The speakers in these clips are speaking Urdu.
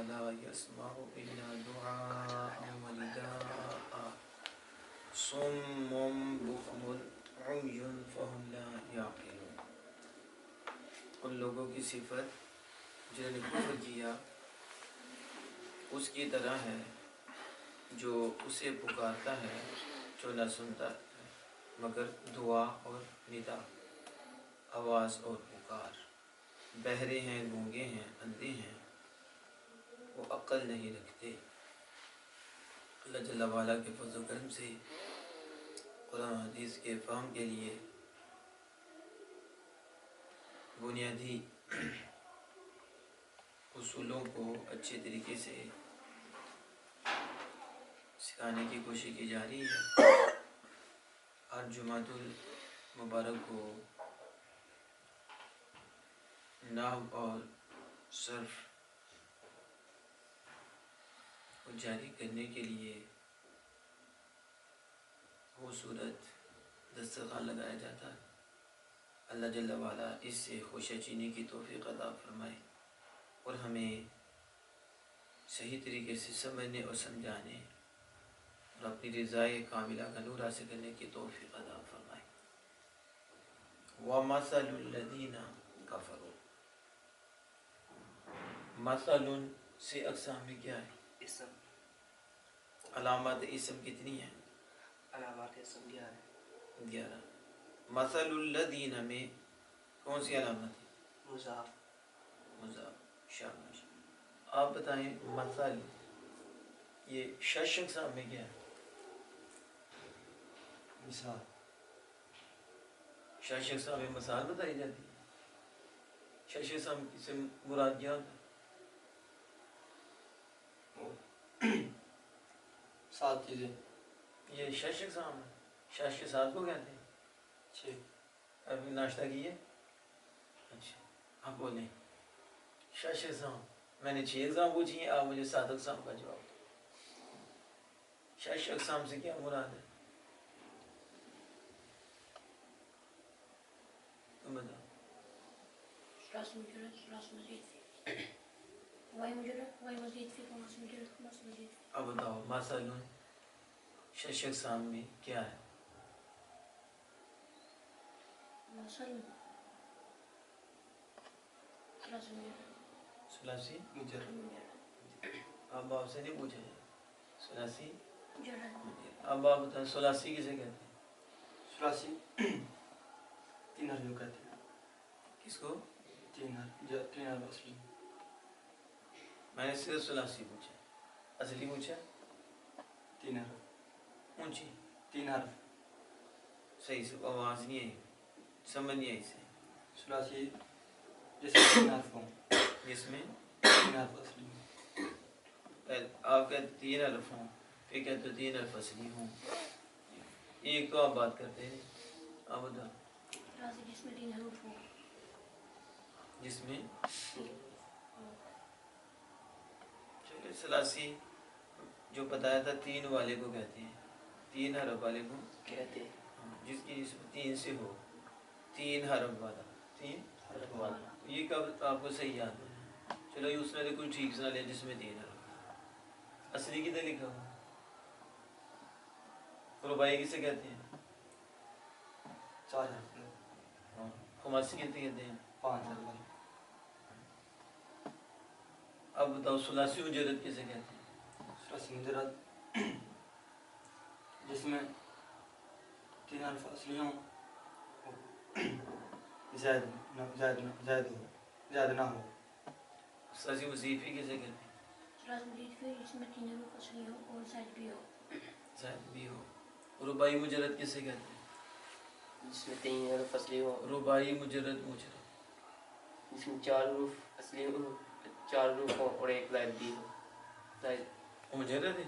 لا يسمع إلا دعاء ونداء صم بكم عمي فهم لا يعقلون. ان لوگوں کی صفت جنہوں نے کفر کیا اس کی طرح ہے جو اسے پکارتا ہے جو نہ سنتا ہے مگر دعا اور ندا، آواز اور پکار. بہرے ہیں، گونگے ہیں، اندھے ہیں، وہ عقل نہیں رکھتے. اللہ جل وعلا کے فضل و کرم سے قرآن حدیث کے فہم کے لیے بنیادی اصولوں کو اچھے طریقے سے سکھانے کی کوشش کی جا رہی ہے. آج جمعۃ المبارک کو نحو اور صرف کو جاری کرنے کے لیے خوبصورت دسترخوان لگایا جاتا ہے. اللہ جل وعلا اس سے خوشی چینی کی توفیق عطا فرمائے اور ہمیں صحیح طریقے سے سمجھنے اور سمجھانے اور اپنی رضائے کاملہ کا نور حاصل کرنے کی توفیق عطا فرمائے. وَمَثَلُ الَّذِينَ كَفَرُوا، مثل سے اقسام میں کیا ہے؟ اسم. علامات اسم کتنی ہیں؟ علامات اسم 11. مثل الذین میں کون سی علامت ہے؟ مضاف. مضاف. شاباش. آپ بتائیں مثل یہ شش اقسام میں کیا ہے؟ مثال. شش اقسام میں مثال بتائی جاتی ہے. شش اقسام سے مراد کیا ہوتا ہے؟ سات چیزیں. یہ شش اقسام ہے. شش کے ساتھ کو کہتے ہیں. 6. ابھی ناشتہ کیے؟ اچھا آپ بولیں شش اقسام. میں نے 6 اقسام پوچھی ہیں، آپ مجھے 7 اقسام کا جواب دیں. شش اقسام سے کیا مراد ہے؟ تم بتاؤ. ثلاث مجرد، ثلاث مزید فی، وائی مجرد، وائی مزید فی، خمس مجرد، خمس مزید فی. اب بتاؤ مثل شش اقسام میں کیا ہے؟ مثل ثلاث مجرد. ثلاثی مجرد. اب آپ سے نہیں پوچھا جائے. ثلاثی مجرد. اب آپ بتائیں ثلاثی کسے کہتے ہیں؟ ثلاثی 3 حرف کہتے ہیں. کس کو؟ 3 حرف اصلی. میں نے صرف ثلاثی پوچھا، اصلی پوچھا 3 حرف. اونچی 3 حرف. صحیح سے آواز نہیں آئی، سمجھ نہیں آئی سے. ثلاثی جس میں 3 حرف ہوں. جس میں 3 حرف اصلی ہوں. آپ کہتے 3 حرف ہوں، پھر کہتے 3 حرف اصلی ہوں. ایک تو آپ بات کرتے ہیں. آپ بتاؤ. ثلاثی جس میں 3 حروف ہوں. جس میں چلے ثلاثی جو بتایا تھا 3 والے کو کہتے ہیں، 3 حرف والے کو کہتے ہیں. جس کی 3 سے ہو، 3 حرف والا. 3 حرف والا. یہ کب آپ کو صحیح یاد ہے؟ چلو یہ اس میں سے کوئی ٹھیک سنا لے جس میں 3 حرف. اصلی کدھر لکھا ہوا؟ رباعی کسے کہتے ہیں؟ 4 حرف. خماسی کہتے ہیں 5 حرف والا. اب بتاؤ ثلاثی مجرد کسے کہتے ہیں؟ ثلاثی مجرد جس میں 3 حرف اصلی ہوں، زائد نہ ہو. ثلاثی مزید فی کسے کہتے ہیں؟ ثلاث مزید فی جس میں 3 حروف اصلی ہوں اور زائد بھی ہو. زائد بھی ہو. رباعی مجرد کسے کہتے ہیں؟ جس میں 3 حروف اصلی ہوں. رباعی مجرد جس میں 4 حروف اصلی ہوں، 4 حروف ہوں اور ایک زائد بھی ہو. مجرد ہے،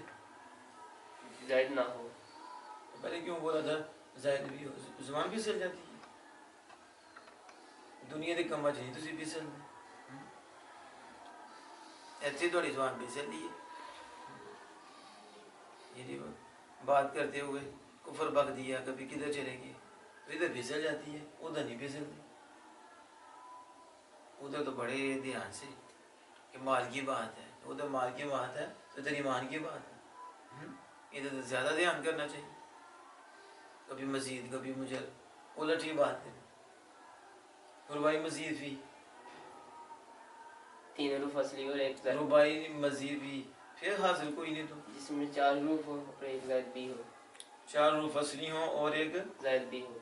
زائد نہ ہو. پہلے کیوں بولا تھا زائد بھی ہو؟ زبان پھسل جاتی ہے. دنیا دے کما چاہیے تسی پھسل دے ایسی تھوڑی زبان پھسل دی ہے. یعنی بات کرتے ہوئے کفر بک دیا، کبھی کدھر چلے گی تو ادھر پھسل جاتی ہے، ادھر نہیں پھسلتی. ادھر تو بڑے دھیان سے کہ مال کی بات ہے، ادھر مال کی بات ہے تو ادھر ایمان کی بات ہے، ادھر زیادہ دھیان کرنا چاہیے، کبھی مزید کبھی مجھے الٹ ہی بات ہے، ربائی مزید بھی، 3 حروف اصلی اور 1 زائد، ربائی مزید بھی، پھر حاصل کوئی نہیں تو جس میں 4 حروف ہو اور 1 زائد بھی ہو، 4 حروف اصلی ہوں اور 1 زائد بھی ہو.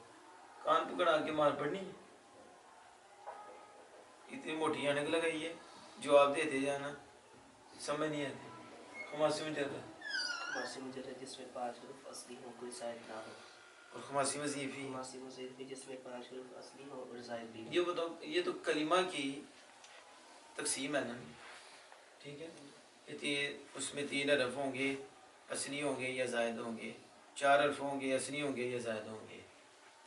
کان پکڑا کے مار پڑنی ہے، اتنی موٹی اینک لگائی ہے، جواب دیتے جانا، سمجھ نہیں آتی. خماسی مجرد خماسی مجرد جس میں 5 حروف اصلی ہوں کوئی زائد نہ ہو، اور خماسی مضیفی. خماسی مزید بھی جس میں 5 حروف اصلی ہوں اور زائد بھی ہو. یہ بتاؤ، یہ تو کلمہ کی تقسیم ہے نا، ٹھیک ہے، اس میں 3 حرف ہوں گے، اصلی ہوں گے یا زائد ہوں گے، 4 حرف ہوں گے، اصلی ہوں گے یا زائد ہوں گے،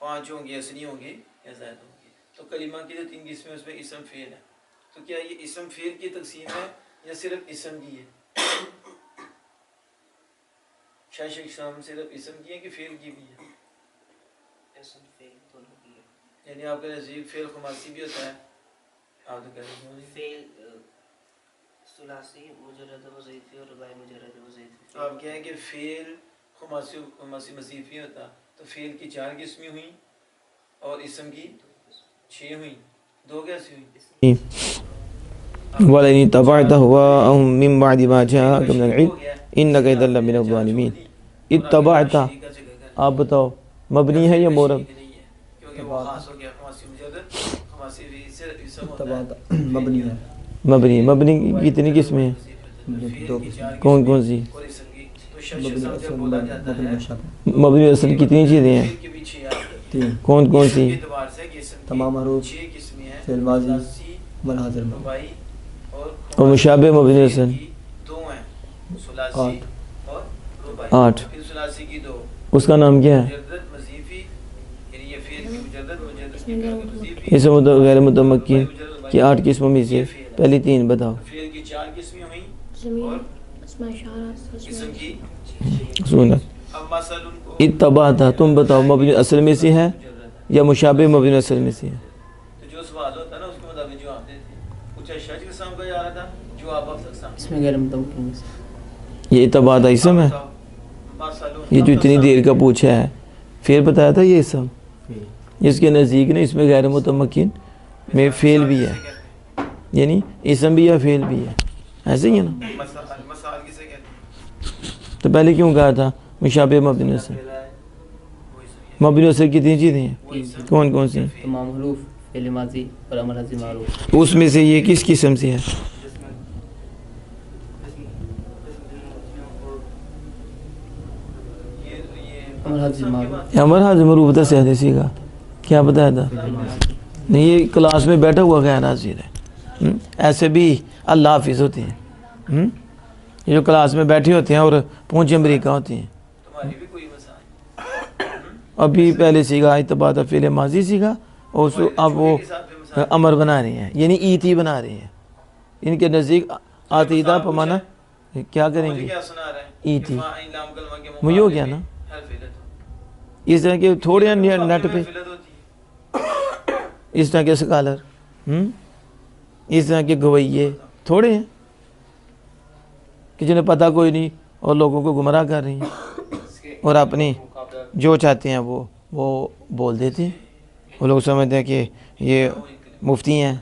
5 ہوں گے، اصلی ہوں گے یا زائد ہوں گے. تو کلمہ کی جو 3 قسمیں اس میں اسم فعل ہے، تو کیا یہ اسم فعل کی تقسیم ہے یا صرف اسم کی ہے؟ شاہ شیخ اسلام صرف اسم کی ہے کہ فعل کی بھی ہے؟ اسم فعل دونوں کی ہے. یعنی آپ کے نزدیک فعل خماسی بھی ہوتا ہے؟ آپ تو کہتے ہیں فعل ثلاثی مجرد و ضعیفی اور رباعی مجرد و ضعیفی. تو آپ کہیں کہ فعل خماسی مضیفی ہوتا تو فعل کی 4 قسمیں ہوئیں اور اسم کی 6 ہوئیں، 2 کیسے ہوئیں؟ وَلَئِنِ اتَّبَعْتَ هَوَاءَهُم مِّن بَعْدِ مَا جَاءَكَ مِنَ الْعِلْمِ إِنَّكَ إِذًا لَّمِنَ الظَّالِمِينَ. اتبعت، آپ بتاؤ مبنی ہے یا معرب؟ مبنی ہے. مبنی کی کتنی قسمیں ہیں؟ کون کون سی؟ مبنی اصل کتنی چیزیں ہیں؟ 3. کون کون سی؟ تمام حروف، فعل ماضی والحاضر میں. اور مشابہ مبنی اصل 8. اس کا نام کیا ہے؟ اسم غیر متمکن کی 8 قسموں میں سے پہلی 3 بتاؤ. زمین، اسماء اشارات، اسم کی سنو اتبعت، تم بتاؤ مبنی اصل میں سے ہے یا مشابہ مبنی اصل میں سے ہے؟ تو جو سوال ہوتا ہے نا اس کے مطابق جواب دیتے ہیں. کچھ شاہ جی قسم کا جا رہا تھا، جواب آپ سکتا اس میں غیر متمکن یہ اتبعت اسم ہے؟ یہ جو اتنی دیر کا پوچھا ہے پھر بتایا تھا یہ اسم، جس کے نزدیک نے اس میں غیر متمکن میں فعل بھی ہے، یعنی اسم بھی ہے فعل بھی ہے، ایسے ہی ہے نا. مثال کسے کہتے ہیں؟ تو پہلے کیوں کہا تھا مشابہ مبنی اصل؟ مبنی اصل کتنی چیزیں ہیں؟ کون کون سی؟ تمام حروف، فعل ماضی اور امر حاضر معروف. اس میں سے یہ کس قسم سے ہے؟ امر حاضر معروف. امر حاضر معروف تھا سیادہ سیکھا کیا بتایا تھا؟ نہیں یہ کلاس میں بیٹھا ہوا غیر حاضر ہے. ایسے بھی اللہ حافظ ہوتے ہیں، یہ جو کلاس میں بیٹھے ہوتے ہیں اور پونچھ امریکہ ہوتے ہیں. تمہاری بھی کوئی مثال؟ ابھی پہلے سیکھا اتباع فعل ماضی سیکھا اور اب وہ امر بنا رہے ہیں، یعنی ایتی بنا رہے ہیں. ان کے نزدیک آتیدہ پمانا کیا کریں گے؟ کیا سنا رہا ہے؟ ایتی لام کلمہ کے مجھے ہو گیا نا. اس طرح کے تھوڑے نیٹ پہ اس طرح کے سکالر، اس طرح کے گویے تھوڑے ہیں کہ جنہیں پتہ کوئی نہیں اور لوگوں کو گمراہ کر رہی ہیں اور اپنی جو چاہتے ہیں وہ بول دیتے ہیں. وہ لوگ سمجھتے ہیں کہ یہ مفتی ہیں،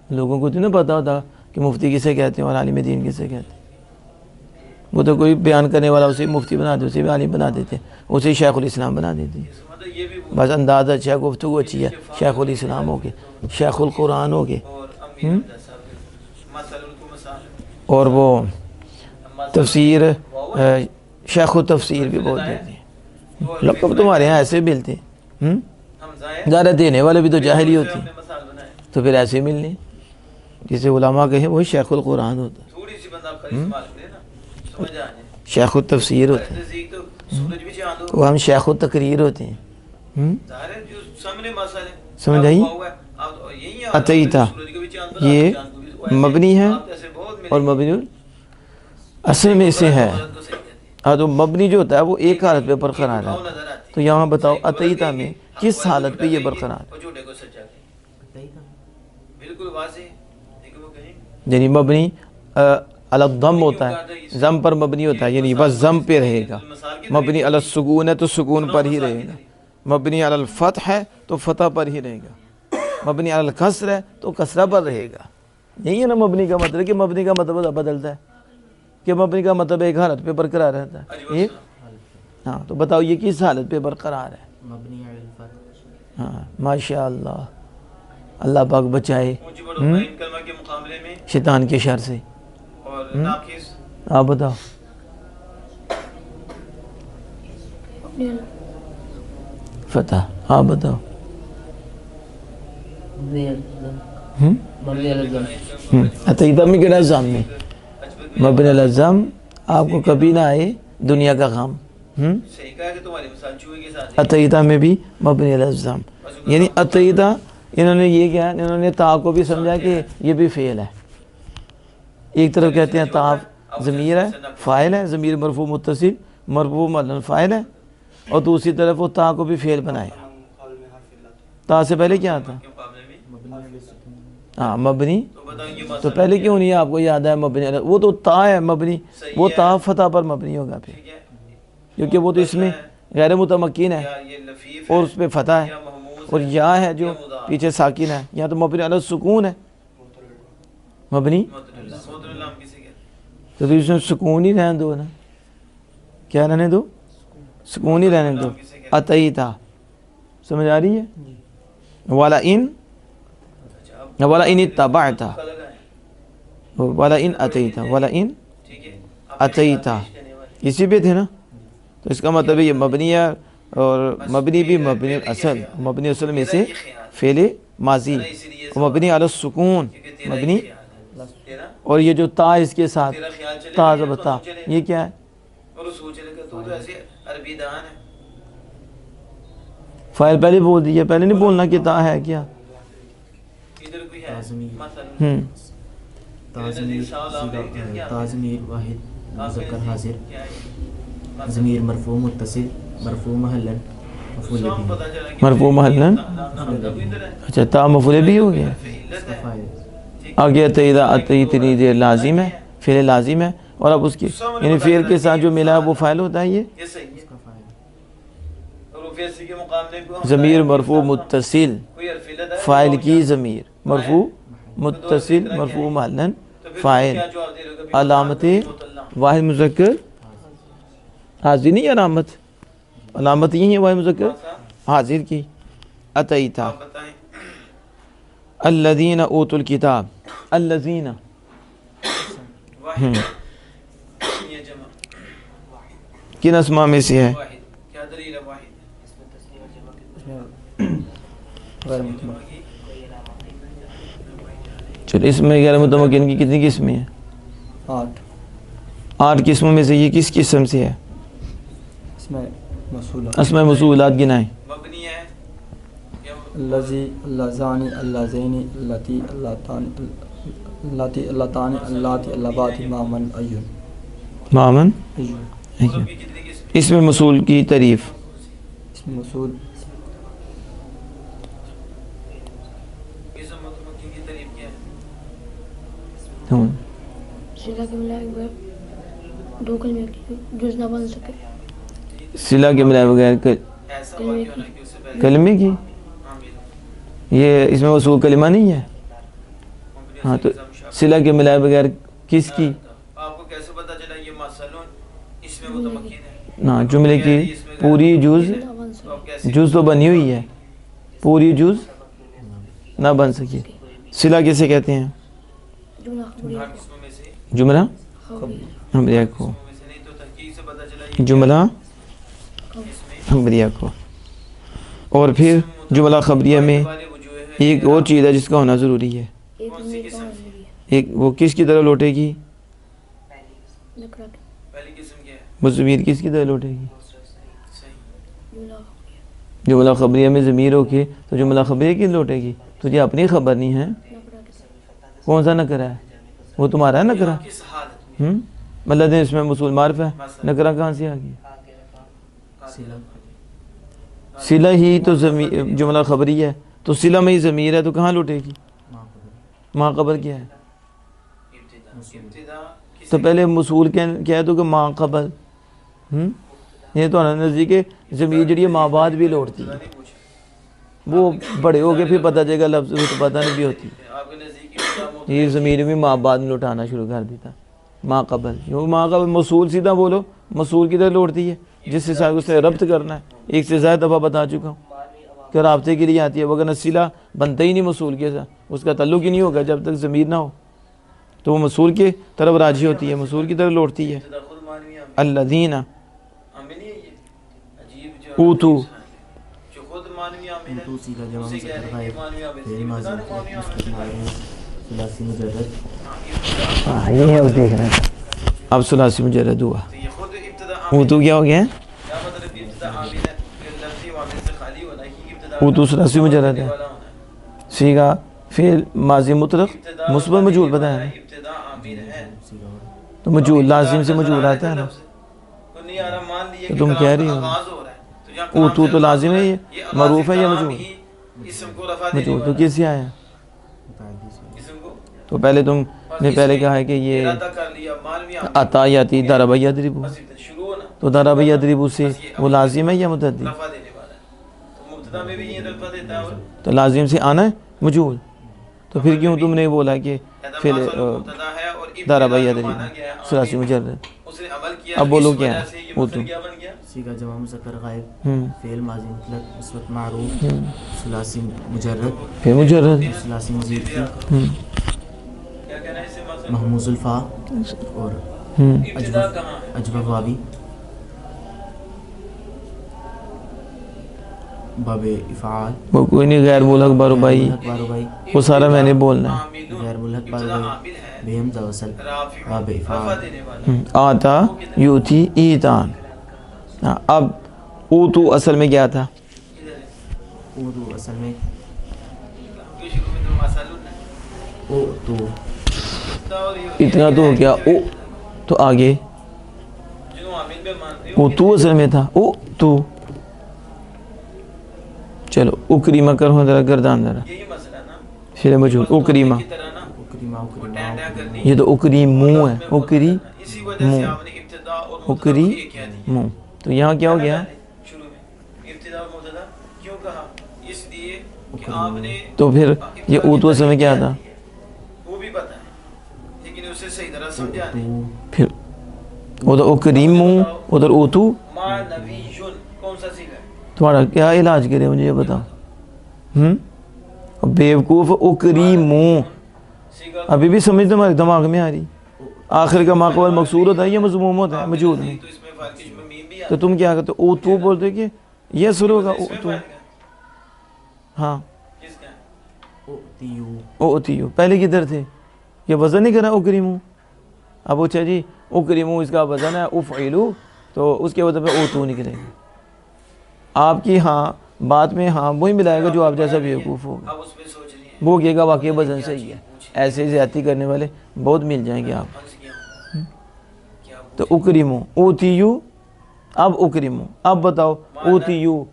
لوگوں کو تو نہیں پتہ ہوتا کہ مفتی کسے کہتے ہیں اور عالم دین کسے کہتے ہیں. وہ تو کوئی بیان کرنے والا اسے مفتی بنا دیتے، اسے بھی عالم بنا دیتے، اسے شیخ الاسلام بنا دیتے. بس انداز اچھا ہے، گفتگو اچھی ہے، شیخ الاسلام ہو گئے، شیخ القرآن ہو گئے، اور وہ تفسیر شیخ التفسیر بھی بول دیتے ہیں. لقب تمہارے یہاں ایسے ملتے ہیں، زیادہ دینے والے بھی تو جاہل ہی ہوتے ہیں، تو پھر ایسے ملنے جسے علماء کہیں وہ شیخ القرآن ہوتا ہے، شیخ التفسیر ہوتے ہیں، وہ ہم شیخ التقریر ہوتے ہیں. سمجھ آئی؟ عطیتا یہ مبنی ہے اور مبنی اصل میں سے ہے. تو مبنی جو ہوتا ہے وہ ایک حالت پہ برقرار ہے. تو یہاں بتاؤ عطیتا میں کس حالت پہ یہ برقرار ہے؟ بالکل واضح لیکن وہ کہیں یعنی مبنی علی الضم ہوتا ہے، ضم پر مبنی ہوتا ہے، یعنی بس ضم پہ رہے گا. مبنی علی السکون ہے تو سکون پر ہی رہے گا. مبنی علی الفتح ہے تو فتح پر ہی رہے گا. مبنی علی الکسر ہے تو کسرہ پر رہے گا. یہی ہے نا مبنی کا مطلب، کہ مبنی کا مطلب بدلتا ہے، کہ مبنی کا مطلب ایک حالت پہ برقرار رہتا ہے. ایک ہاں، تو بتاؤ یہ کس حالت پہ برقرار ہے؟ مبنی علی الفتح. ہاں ماشاء اللہ، اللہ پاک بچائے کلمہ کے مقابلے میں شیطان کے شر سے. اور ناقص آپ بتاؤ. فتح. آپ بتاؤ. عطیدہ میں کہنا سامنے مبنی علی الضم، آپ کو کبھی نہ آئے دنیا کا غم. صحیح کہا کہ تمہاری مثال چوہے کے ساتھ ہے. عطیدہ میں بھی مبنی علی الضم، یعنی عطیدہ انہوں نے یہ کیا، انہوں نے تا کو بھی سمجھا کہ یہ بھی فعل ہے. ایک طرف کہتے ہیں تا ضمیر ہے، فاعل ہے، ضمیر مرفوع متصل مرفوع معلن فاعل ہے، اور دوسری طرف وہ تا کو بھی فعل بنایا. تا سے پہلے کیا تھا؟ ہاں مبنی. تو پہلے کیوں نہیں آپ کو یاد ہے مبنی علی؟ وہ تو تا ہے مبنی، وہ تا فتح پر مبنی ہوگا پھر، کیونکہ وہ تو اس میں غیر متمکن ہے اور اس پہ فتح ہے، اور یا ہے جو پیچھے ساکن ہے. یہاں تو مبنی علی السکون ہے، مبنی تو اس میں سکون ہی رہنے دو نا. کیا رہنے دو؟ سکون ہی رہنے دو. عطیتا سمجھ آ رہی ہے؟ وَلَئِن وَلَئِنِ اتَّبَعْتَ وَلَئِن أَتَيْتَ وَلَئِن أَتَيْتَ اسی پہ تھے نا. تو اس کا مطلب یہ مبنی ہے، اور مبنی بھی مبنی اصل، مبنی اصل میں سے فعل ماضی، مبنی علی السکون مبنی. اور یہ جو تا اس کے ساتھ تا ضبطہ، یہ کیا ہے؟ فائل پہلے بول دیجئے، پہلے نہیں بولنا کہ تا ہے کیا. تازمیر واحد مذکر حاضر، ضمیر مرفوع متصل مرفوع محلن مفعول به. مرفوع محلن، اچھا تا مفعول بھی ہو گیا. آگے عطیدہ عطیتنی دیر لازم ہے، فعل لازم ہے، اور اب اس کی یعنی فعل کے ساتھ جو ملا ہے وہ فاعل ہوتا ہے. یہ ضمیر مرفوع متصل فاعل کی ضمیر مرفوع متصل مرفوع محلن فاعل، علامت واحد مذکر حاضر نہیں، علامت یہی ہے واحد مذکر حاضر کی. عطیتا الذین اوتوا الکتاب، الذین کن اسماء میں سے ہے؟ چلو اس میں غیر متمکن کی کتنی قسمیں ہیں؟ 8 قسموں میں سے یہ کس قسم سے ہے؟ اسماء موصولات گنائیں. الذی، اللذانی، اللذینی، اللتی، اللتانی، اللتی، اللتانی، اللاتی، اللواتی، مامن، ایون. مامن اس میں موصول کی تعریف. اس میں موصول صلہ کے ملائے بغیر دو کلمے کی جز نہ بن سکے. صلہ کے ملائے بغیر کلمے کی، یہ اس میں موصول کلمہ نہیں ہے. ہاں تو صلہ کے ملائے بغیر کس کی؟ آپ کو کیسے پتا چلا یہ مثلاً اس میں متمکن ہے؟ ہاں جملے کی پوری جز تو بنی ہوئی ہے، پوری جز نہ بن سکی. صلہ کیسے کہتے ہیں؟ جملہ خبریہ کو، جملہ خبریہ کو. اور پھر جملہ خبریہ میں ایک اور چیز ہے جس کا ہونا ضروری ہے. ایک وہ کس کی طرح لوٹے گی؟ وہ ضمیر کس کی طرح لوٹے گی؟ جملہ خبریہ میں ضمیر ہو کے تو جملہ خبریہ کی لوٹے گی. تجھے اپنی خبر نہیں ہے. کون سا نکرہ ہے؟ وہ تمہارا ہے نکرہ. مطلب اس میں موصول معرف ہے، نکرہ کہاں سے آ گیا؟ صلہ ہی تو جملہ خبری ہے، تو صلہ میں ہی ضمیر ہے تو کہاں لوٹے گی؟ ماں قبل کیا ہے؟ ابتدا تو پہلے مصول کہہ دو کہ ماں قبل. یہ تو نزدیک ضمیر جڑی ہے ماں بعد بھی لوٹتی ہے. وہ بڑے ہو گئے پھر پتہ چلے گا لفظ تو پتہ نہیں بھی ہوتی. آپ کے نزدیک ابتدا یہ ضمیر بھی ماں بعد میں لوٹانا شروع کر دیتا. ماں قبل جو ماں قبل مصول سیدھا بولو مصول کی طرح لوٹتی ہے جس سے اس سے ربط کرنا ہے. ایک سے زیادہ دفعہ بتا چکا ہوں کہ رابطے کے لیے آتی ہے. وغیرہ صلہ بنتا ہی نہیں مصول کے ساتھ, اس کا تعلق ہی نہیں ہوگا جب تک ضمیر نہ ہو. تو وہ مصول کی طرف راجی ہوتی ہے, مصول کی طرف لوٹتی ہے. ابتدا خود مانوی الذین عامل ہے. یہ عجیب جو اوتو جو خود مانوی عامل ہے تو اسی کا جواب اسے کہہ رہے ہیں کہ مانوی عامل ہے. فعل ماضی ابتدا مانوی عامل ہے. ثلاثی مجرد ہاں یہ ہے اب دیکھ رہے ہیں. اب ثلاثی مجرد ہوا. تو یہ خود ابتدا عامل اوتو کیا ہو گیا ہے؟ کیا مطلب ابتدا عامل ہے کہ لفظی عامل سے خالی ہونا ہے کہ ابتدا اوتو ثلاثی مجرد ہے. والا ہونا ہے. سیگا فعل ماضی مطلق ابتدا مثبت مجهول بتایا نا. ابتدا عامل ہے تو مجهول لازم سے مجهول آتا ہے نا. تو نہیں آ رہا مان لیے تو کہ تم کلام کہہ رہی کا ہو آغاز ہو رہا ہے تو جہاں کلام اوتو سے تو آغاز لازم ہو ہے رہا یہ آغاز معروف ہے یا کلام مجهول؟ ہی اسم کو رفع دینے مجهول تو والا کس سے آیا؟ اسم کو تو پہلے تم نے پہلے کہا ہے کہ یہ ارادہ کر لیا مانوی عامل عطا یاتی ضرب یضرب. بس شروع ہونا تو ضرب یضرب سے وہ لازم ہے یا متعدی؟ رفع دینے والا ہے. تو مبتدا میں بھی یہ رفع دیتا ہے اور تو لازم سے آنا ہے مجهول. تو پھر کیوں تم نے بولا کہ فعل مبتدا ہے اور ضرب ابتدا جو یضرب مانا گیا ہے ثلاثی عامل مجرد. اس نے عمل کیا اب بولو اس کیا وجہ ہے؟ سے یہ وہ مصدر تو کیا بن گیا اسی کا جواب مذکر غائب ہم فعل ماضی مطلق مثبت معروف ثلاثی مجرد پھر مجرد ثلاثی مزید کی کیا کہنا ہے اس سے مثلا محموز الفا اور ابتدا کہاں ہے اجوب واوی باب افعال وہ کوئی نہیں غیر ملحق بارو بھائی ملحق بارو بھائی وہ سارا میں نے بولنا ہے. عامل غیر ملحق بارو ابتدا بھائی عامل ہے بے حمزہ وصل رافع باب رفع افعال دینے والا آتا یوتی ایتان. ہاں اب اوتو اصل میں کیا تھا؟ ادھر ہے. اردو اصل میں کیونکہ شروع میں تو مسالون ہے او تو ابتدا اور یہ اتنا تو ہو گیا. او تو آگے جو عامل پہ مانتے ہو او تو اصل میں تھا. او تو چلو اکریمہ کرو ذرا گردان ذرا یہی مسئلہ نا شیر مجھول اکریمہ. کی طرح نا اکریمہ وہ اکریمہ ٹینڈا کرنی یہ تو اکریمو ہے. اکری اسی وجہ سے آپ نے ابتدا اور مبتدا اکری کو ایک کہہ دیا مو. تو یہاں کیا ہو گیا؟ شروع میں ابتدا اور مبتدا کیوں کہا اس لیے کہ آپ نے تو پھر یہ اوتو اصل میں کیا تھا؟ وہ بھی پتہ ہے لیکن اسے صحیح طرح سمجھا نہیں. پھر ادھر اکریمو ادھر اوتو. ما نبیون کون سا سیگا ہے تمہارا کیا علاج کرے مجھے یہ بتاؤ. بیوقوف اکریمو سیگا ابھی بھی سمجھ تمہارے دماغ میں آ رہی. آخر کا ماقبل مقصور ہوتا ہے یا مضموم ہوتا ہے مجھول میں. تو اس میں فارکش میں میم بھی تو تم کیا کرتے او تو بولتے کہ یہ سر ہوگا او تو. ہاں کس کا ہے او تیو او تیو پہلے کدھر تھے؟ یہ وزن نہیں کرا اکریمو. اب اچھا جی اکریمو اس کا وزن ہے افعلو تو اس کے وجہ پہ او تو نکلے گا. آپ کی ہاں بات میں ہاں وہی ملائے گا جو آپ جیسا بیوقوف ہوگا. اب اس پہ سوچ رہی ہیں وہ کہے گا واقعی وزن صحیح ہے. ایسے زیادتی کرنے والے بہت مل جائیں گے آپ. پھنس گیا ہوں کیا تو اکریمو اوتیو. اب اکریمو اب بتاؤ اوتیو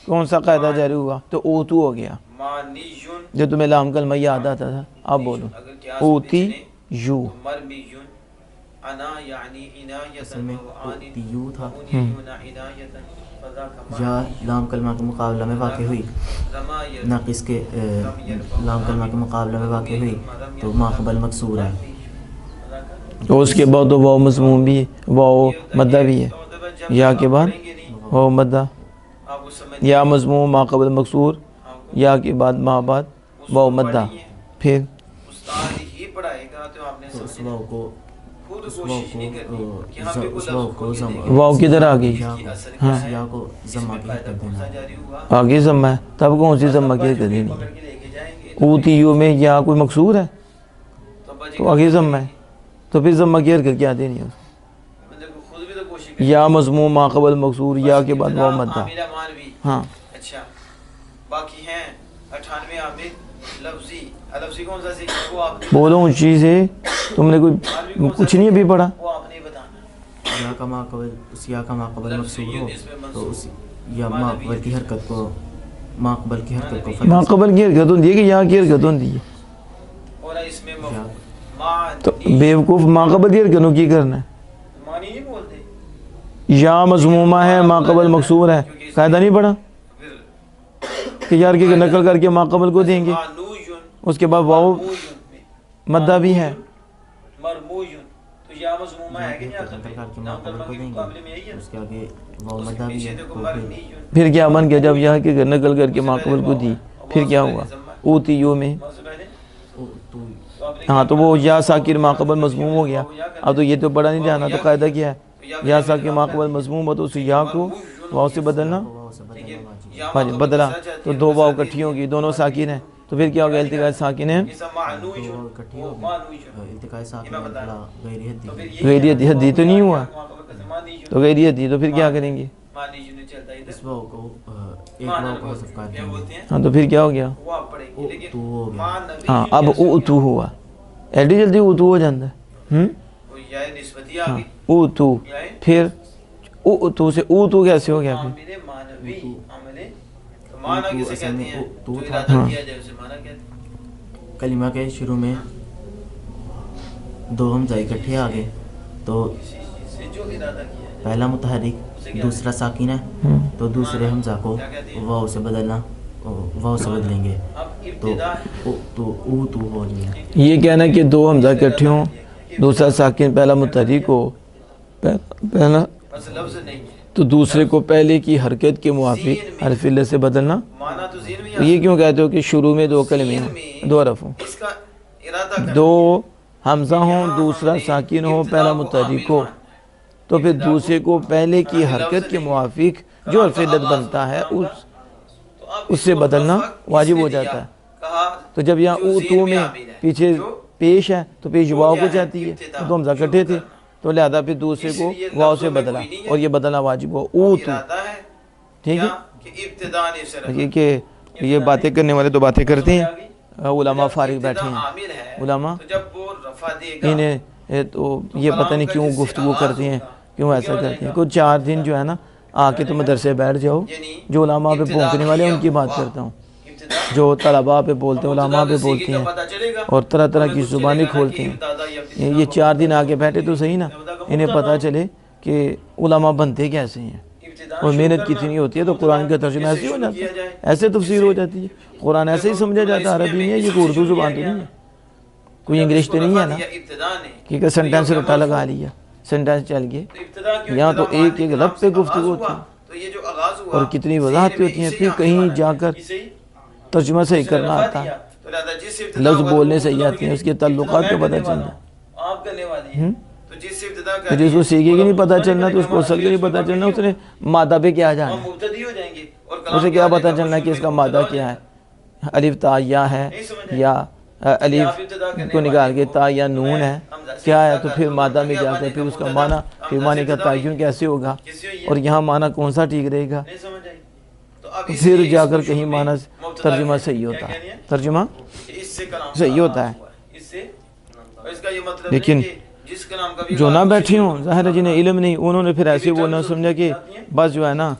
کون سا قاعدہ جاری ہوا؟ تو اوتو ہو گیا. مانیون جو تمہیں لام کلمہ یاد آتا تھا اب بولو اگر کیا اوتی یو. مرمیون انا یعنی اصل میں عنایتن او تیو تھا منیون عنایتن فذاک یا لام کلمہ کے مقابلہ میں واقع ہوئی رمایت ناقص کے لام کلمہ کے مقابلہ میں واقع ہوئی تو ماقبل مکسور ہے. تو اس کے بعد تو واو مضموم بھی ہے واو مدہ بھی ہے. یا کے بعد واو مدہ آپ کو سمجھ یا مضموم ما قبل مکسور یا کے بعد ما بعد واو مدہ. پھر استاد ہی پڑھائے گا تو آپ نے تو اس سمجھنا واو کو خود اس کوشش نہیں کرنی کہ ہم بھی اس واو کو واو کدھر آ گئی؟ ہاں یا کو ضمہ کی حرکت دینا جاری ہوا آگے ضمہ ہے. تب کون سی ضمہ کی حرکت دینی پکڑ ہے؟ کے لے کے جائیں گے اوتیو میں یا کوئی مکسور ہے تو بچے تو آگے ضمہ ہے. تو پھر ضمہ کی حرکت کیا دینی ہے؟ بندے کو خود بھی تو کوشش کرنی یا مضموم ما قبل مکسور یا کے بعد واو مدہ. عاملہ مانوی ہاں اچھا باقی ہیں 98 عامل لفظی لفظی کون سا سیکھا وہ آپ نے بولو اون چیز ہے تم نے کوئی کچھ نہیں ابھی پڑھا. وہ آپ نے بتانا یا کا ماقبل اس یا کا ماقبل مکسور ہو تو اس یا ماقبل کی حرکت کو ماقبل کی حرکت کو ما قبل کی حرکت ہوتی ہے کہ یا کی حرکت ہوتی ہے؟ اور اس میں یا تو بیوقوف ما قبل دیر کنو کی کرنا ہے معنی نہیں بولتے یا مضمومہ ہے ما قبل مکسور ہے قاعدہ نہیں پڑھا کہ یار کی نقل کر کے ما قبل کو دیں گے معنویون اس کے بعد واو مرمویون مدہ بھی ہے مرمویون تو یا مضمومہ ہے کہ نہیں آخر نقل کر کے نام ماقبل کلمہ کو کے دیں مقابلے میں یہی گے ہے اس کے آگے واو اس کے مدہ بھی پیچھے ہے دیکھو تو پھر مرمیون پھر کیا بن گیا جب یہاں کے نقل کر کے ما قبل کو دی پھر کیا ہوا اوتی یو میں ماضی پہلے تو ہاں تو وہ یا ساکر ما قبل مضموم ہو گیا اب تو یہ تو پڑھا نہیں جانا تو قاعدہ کیا ہے یا ساکر ما قبل مضموم ہو تو اس یا کو واو سے بدلنا واو سے بدلنا واجب یا واجب بدلا تو دو واو کٹھی ہوگی دونوں ساکن ہیں تو پھر کیا ہوگا التقاء ساکن ہے یہ سب معنویون اکٹھی وہ ہوگی معنویون التقاء ساکن غیر حدی تو پھر غیری حدی حدی تو نہیں ہوا معنویون تو غیری حدی تو پھر کیا کریں گے معنویون چلتا ہے اس واو کو ایک واو کو حذف کر کیا دیں بولتے ہیں ہاں تو پھر کیا ہو گیا وہ آپ پڑھیں گے لیکن تو ہو گیا معنوی ہاں اب اوتو ہوا ایڈی جلدی اوتو ہو جاتا ہے وہ یا نسبتی آ گئی اوتو یا ہے پھر اوتو سے اوتو کیسے ہو گیا پھر عامل معنوی عمل تو معنی کسے کہتے ہیں تو جو تھا ارادہ کیا جائے اسے معنی کہتے ہیں کلمہ کے شروع میں دو حمزہ اکٹھے آ گئے تو کسی چیز سے جو ارادہ کیا جائے پہلا متحرک دوسرا ساکن ہے تو دوسرے حمزہ کو واو سے بدلنا واو سے بدلیں گے اب تو ابتدا او تو ہو جائے یہ کہنا کہ دو حمزہ اکٹھے ہوں دوسرا ساکن پہلا متحرک ہو پہلا بس لفظ نہیں ہے تو دوسرے کو پہلے کی حرکت کے موافق حرف علہ سے بدلنا معنی تو ذہن میں تو یہ کیوں کہتے ہو کہ شروع میں دو کلمے ہوں دو حرف ہوں اس کا ارادہ کرنا دو حمزہ ہوں دوسرا ساکن ہو پہلا متحرک ہو تو پھر دوسرے کو پہلے کی حرکت کے موافق جو حرف علت بنتا ہے اس سے بدلنا واجب ہو جاتا ہے کہا تو جب یہاں او تو میں پیچھے پیش ہے تو پیش واو کو چاہتی ہے تو حمزہ کٹھے تھے تو لہذا پھر دوسرے کو واو سے بدلا اور یہ بدلنا واجب ہو او تو ارادہ ہے ٹھیک ہے کہ ابتدا نے اسے رکھا یہ کہ یہ باتیں کرنے والے تو باتیں کرتے ہیں علماء فارغ بیٹھے ہیں عامل ہے علماء تو جب وہ رفع دے گا انہیں تو یہ پتہ نہیں کیوں گفتگو کرتے ہیں کیوں ایسا کرتے ہیں کچھ 4 دن جو ہے نا آ کے تم مدرسے بیٹھ جاؤ جو علماء پہ بھونکنے والے ہیں ان کی بات کرتا ہوں جو طلباء پہ بولتے ہیں علماء پہ بولتے ہیں اور طرح طرح کی زبانیں کھولتے ہیں یہ 4 دن آگے بیٹھے تو صحیح نا انہیں پتہ چلے کہ علماء بنتے کیسے ہیں اور محنت کتنی ہوتی ہے تو قرآن کا ترجمہ ایسے ہی ہو جاتا ہے ایسے تفسیر ہو جاتی ہے قرآن ایسے ہی سمجھا جاتا ہے عربی میں یہ کوئی اردو زبان تو نہیں ہے کوئی انگلش تو نہیں ہے نا کہ سنٹینس رٹا لگا لیا سنٹینس چل گئے یہاں تو ایک ایک لفظ پہ گفتگو ہوتی ہے اور کتنی وضاحتیں ہوتی ہیں پھر کہیں جا کر ترجمہ صحیح کرنا آتا ہے لفظ بولنے صحیح آتے ہیں اس کے تعلقات کا پتہ چلتا ہے آپ کرنے والی ہیں تو جس سے ابتدا تو جس کو سیکھے گی نہیں پتہ چلنا تو اس کو اصل کے نہیں پتہ چلنا اس نے مادہ پہ کیا جانا ہے مبتدی ہو جائیں گے اور اسے کیا پتہ چلنا کہ اس کا مادہ کیا ہے الف تا یا ہے یا الف کو نکال کے تا یا نون ہے کیا ہے تو پھر مادہ میں جا کر پھر اس کا معنی پھر معنی کا تعین کیسے ہوگا اور یہاں معنی کون سا ٹھیک رہے گا نہیں سمجھ آئی تو اب پھر جا کر کہیں معنی ترجمہ صحیح ہوتا ہے ترجمہ اس سے کلام صحیح ہوتا ہے اس سے اور اس کا یہ مطلب لیکن نہیں کہ جس کلام کا بھی جو نہ بیٹھے ہوں ظاہر ہے جنہیں علم نہیں انہوں نے پھر ایسے بولنا سمجھا کہ بس جو ہے نا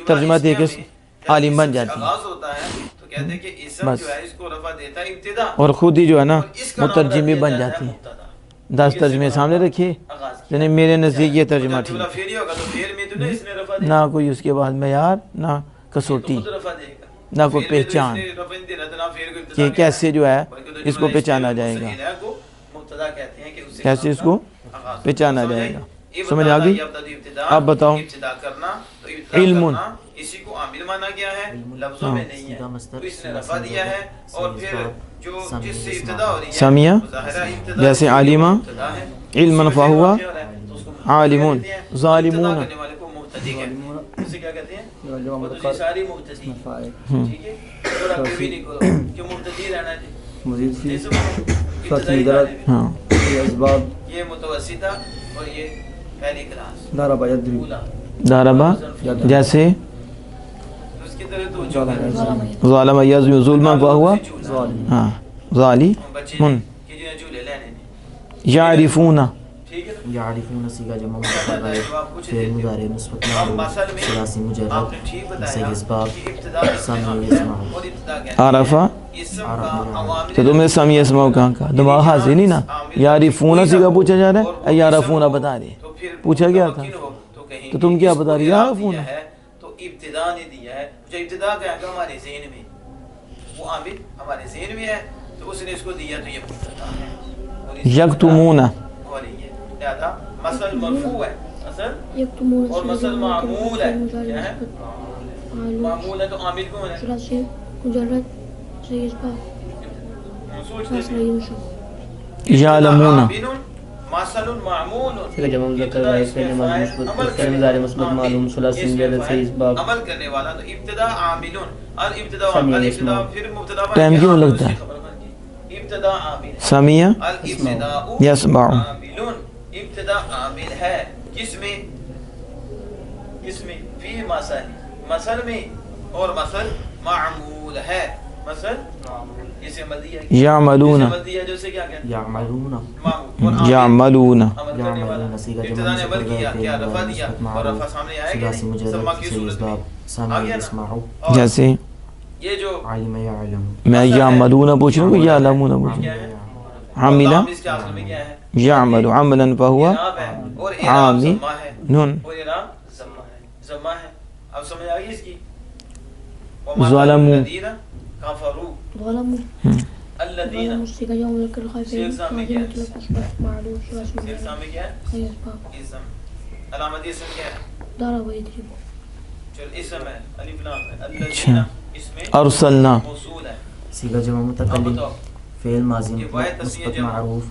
ترجمہ دے کے عالم بن جاتی ہے آغاز ہوتا ہے تو کہتے ہیں کہ اسم بس جو ہے اس کو رفع دیتا ہے ابتدا اور خود ہی جو ہے نا اس کا نام مترجم بھی رکھ بن دیا جاتی ہے ہے مبتدا 10 ترجمے سامنے رکھیے آغاز یعنی میرے نزدیک یہ ترجمہ ٹھیک جملہ فعلی ہوگا تو فعل میں تو نہیں اس نے رفع دیا نہ کوئی اس کے بعد معیار نہ کسوٹی خود رفع دے گا نہ کوئی پہچان کہ کیسے جو ہے اس کو پہچانا جائے گا مبتدا کہتے ہیں کہ اس سے کیسے اس کو پہچانا جائے گا سمجھ آ گئی آپ بتاؤ ابتدا کرنا تو ابتدا علم کرنا اسی کو عامل مانا گیا ہے لفظوں میں نہیں ہے تو اس نے رفع دیا ہے اور پھر جو جس سے ابتدا ہو رہی ہے سامیہ ظاہرہ ابتدا جیسے عالمہ ابتدا ہے علم فہوا عالمون ظالمون ابتدا کرنے والے کو مبتدی کہتے ہیں اسے کیا کہتے ہیں وہ تو ساری مبتدی ٹھیک ہے اور اب بھی نہیں کرو کہ مبتدی رہنا چاہیے مزید فی ابتدائی جانے میں ہاں یہ اسباب یہ متوسطہ اور یہ پہلی کلاس ضرب یضرب اولا داربا جیسے اس کی طرح تو ظالم یظلم ظلما فہوا ظالم ہاں ظالی بچے من کہ جنہیں جھولے لینے نے یعرفون ٹھیک ہے یعرفون صیغہ جمع مذکر فعل مضارع مثبت معروف ثلاثی آپ مجرد نے ٹھیک جیسے بتایا اسباب کہ ابتدا ثانی اور اسماء ابتدا کہتے ہیں عرفہ اسم کا عوامل تو تمہیں سمیع اسماء کہاں کا دماغ حاضر نہیں نا. یعرفون سیکھا پوچھا جا رہا ہے, یعرفون بتا رہے تو پھر پوچھا گیا تھا تو تم کیا بتا رہے یعرفون. تو ابتدا نے دیا ہے, جو ابتدا کا ہے ہمارے ذہن میں, وہ عامل ہمارے ذہن میں ہے تو اس نے اس کو دیا تو یہ مبتدا ہے. یکتمون اور یہ لہذا مثل مرفوع ہے, مثل یکتمون اور مثل معمول ہے. کیا ہے معمول ہے تو عامل کون ہے؟ ثلاثی مجرد سے اسباب موصول فاصلہ یوسف یعلمون مثل معمول کہ جب ہم ذکر رہے ہیں نماز مثبت فعل مضارع مثبت معلوم ثلاثی مجرد سے اسباب عمل کرنے والا تو ابتدا عامل اور ابتدا پھر مبتدا ٹائم کیوں لگتا ہے؟ ابتدا عامل سمیع الابتداء یسمع عامل, ابتدا عامل ہے کس میں؟ کس میں؟ فی مثل, مثل میں, اور مثل معمول ہے, مثل اسے عمل دیا ہے, یعملون اسے عمل دیا ہے جو سے کیا کہتے ہیں یعملون معمول. یعملون عمل کرنے والا ابتدا نے عمل کیا, کیا رفع دیا اور رفع سامنے آئے گا نہیں سما کی صورت میں آ گیا نا. اور جیسے یہ جو علم یعلم میں یعملون پوچھ رہا ہوں کہ یعلمون پوچھ کیا رہا ہے ہوں. عملہ اس کے اصل میں کیا ہے؟ یعمل عملا فہو اعراب ہے اور اعراب عامل ضمہ ہے, نون اور اعراب ضمہ ہے, ضمہ ہے. اب سمجھ آ گئی اس کی؟ ظلموا الذین کفروا ظلموا الذین ظلموا سیکھا جاؤں مذکر خائفین سیکھ سامنے کیا ہے؟ مطلب اسباب معلوم ثلاثی صرف مجرد سامنے کیا ہے؟ سے اسباب اسم. علامت اسم کیا ہے؟ ضرب یضرب چل اسم ہے, الف لام ہے. الذین اس میں ارسلنا موصول ہے. صیغہ جمع اب متکلم بتاؤ فعل ماضی یہ واحد تسنیہ مثبت جمع. معروف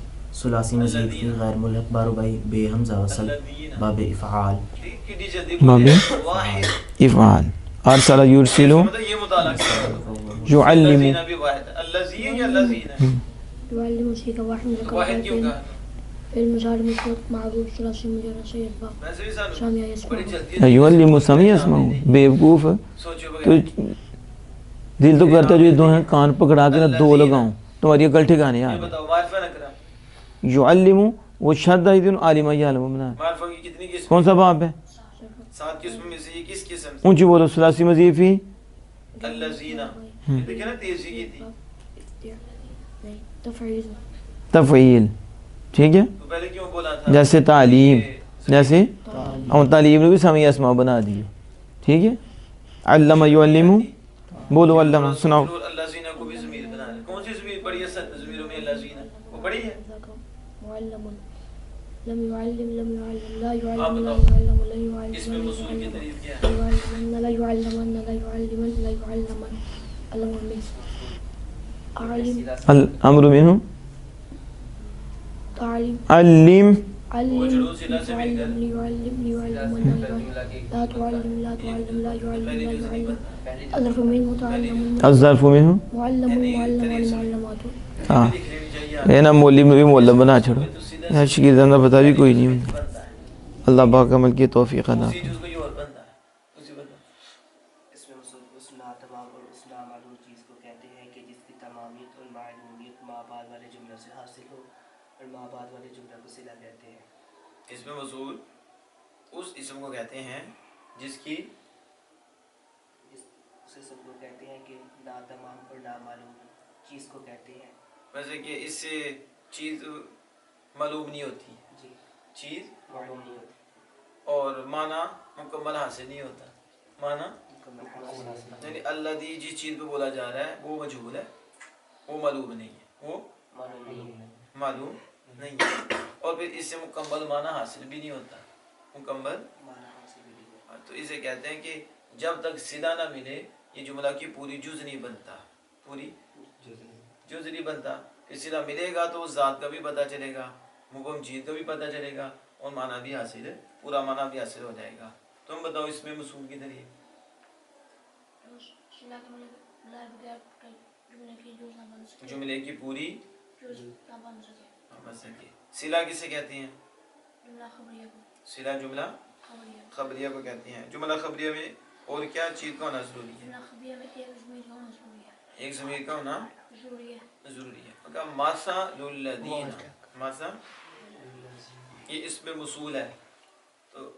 ثلاثی مزید فی غیر ملحق بار بائی بے حمزہ وصل الذین باب افعال کتنی جلدی باب بولے واحد. افعال ارسل یرسلو مطلب یہ مطالعہ کرو. یعلم الذین بھی واحد, الذین یا الذین ہے؟ يعلم سیکھا واحد مذکر واحد کیوں خائفین کہا؟ فعل مضارع مثبت معروف ثلاثی مجرد سے اسباب ویسے بھی سانو سامع یسمع بڑی جلدی یعلم سمیع اسمعو بیوقوف سوچو تو بغیر دل تو کرتا ہے جو یہ دو ہیں کان پکڑا کے نہ دو لگاؤں تمہاری عقل ٹھکانے آ یہ رہے. بتاؤ معرفہ نہ کرا, یعلم وہ شد ہے دن عالم یعلم بنا معرفہ کی کتنی قسم؟ کون سا باب ہے؟ 7 قسم میں سے یہ کس قسم سے؟ اونچی بولو ثلاثی مضیف فی الذین. دیکھیں نا تیزی کی تھی نہیں تفعیل تفعیل, ٹھیک ہے. تو پہلے کیوں بولا تھا؟ جیسے تعلیم, جیسے اور تعلیم نے بھی سمیع اسماء بنا دی, ٹھیک ہے. علم یعلم, بولو علم, سناؤ. الذین کو بھی ضمیر بنا دیا. کون سی ضمیر پڑھی ہے؟ ضمیروں میں الذین وہ پڑھی ہے. معلم لم يعلم لم يعلم لا آپ يعلم لا بتاؤ يعلم لا يعلم اس میں وصول کی تعریف کیا ہے؟ لا يعلمن لا يعلمن لا يعلمن علم علم الامر منه تعلیم علم علم يعلم ليعلم ليعلمن لا تعلم لا تعلم لا يعلم لا يعلم الظرف منه تعلم الظرف منه معلم معلم والمعلمات ہاں یہ نا مولم نے بھی مولم بنا چھوڑو یار شکیردان کا پتہ بھی کوئی نہیں ہوتا. اللہ پاک عمل کی توفیق عطا اسی چیز کو یہ اور بنتا ہے. اسی بتا اس میں اصلاح تمام اور اصلاح معلوم چیز کو کہتے ہیں کہ جس کی تمامیت اور معلومیت ما بعد والے جملوں سے حاصل ہو, اور ما بعد والے جملوں کو صلہ کہتے ہیں. اس میں وصول اس اسم کو کہتے ہیں جس کی اسے سب لوگ کہتے ہیں کہ نا تمام اور نا معلوم چیز کو کہتے ہیں. ویسے کہ اس سے چیز معلوم نہیں ہوتی, جی چیز معلوم نہیں ہوتی اور معنی مکمل حاصل نہیں ہوتا. معنی مکمل حاصل نہیں یعنی الذی جس چیز پہ بولا جا رہا ہے وہ مجہول ہے, وہ معلوم نہیں ہے, وہ معلوم نہیں ہے. معلوم نہیں ہے, اور پھر اس سے مکمل معنی حاصل بھی نہیں ہوتا, مکمل. معنی حاصل بھی نہیں ہوتا. تو اسے کہتے ہیں کہ جب تک صلہ نہ ملے یہ جملہ کی پوری جز نہیں بنتا, پوری جز نہیں بنتا. پھر صلہ ملے گا تو اس ذات کا بھی پتہ چلے گا, مبہم چیز کا بھی پتہ چلے گا, اور معنی بھی حاصل ہے, پورا معنی بھی حاصل ہو جائے گا. تم بتاؤ اس میں مصول کی طریقے. جملے کی پوری بن سکے. صلہ کسے کہتے ہیں؟ صلہ جملہ خبریہ کو کہتے ہیں. جملہ خبریہ میں اور کیا چیز کا ہونا ضروری ہے؟ ایک ضمیر کا ہونا ضروری ہے. ماسا للذین, ماسا یہ اس میں موصول ہے, تو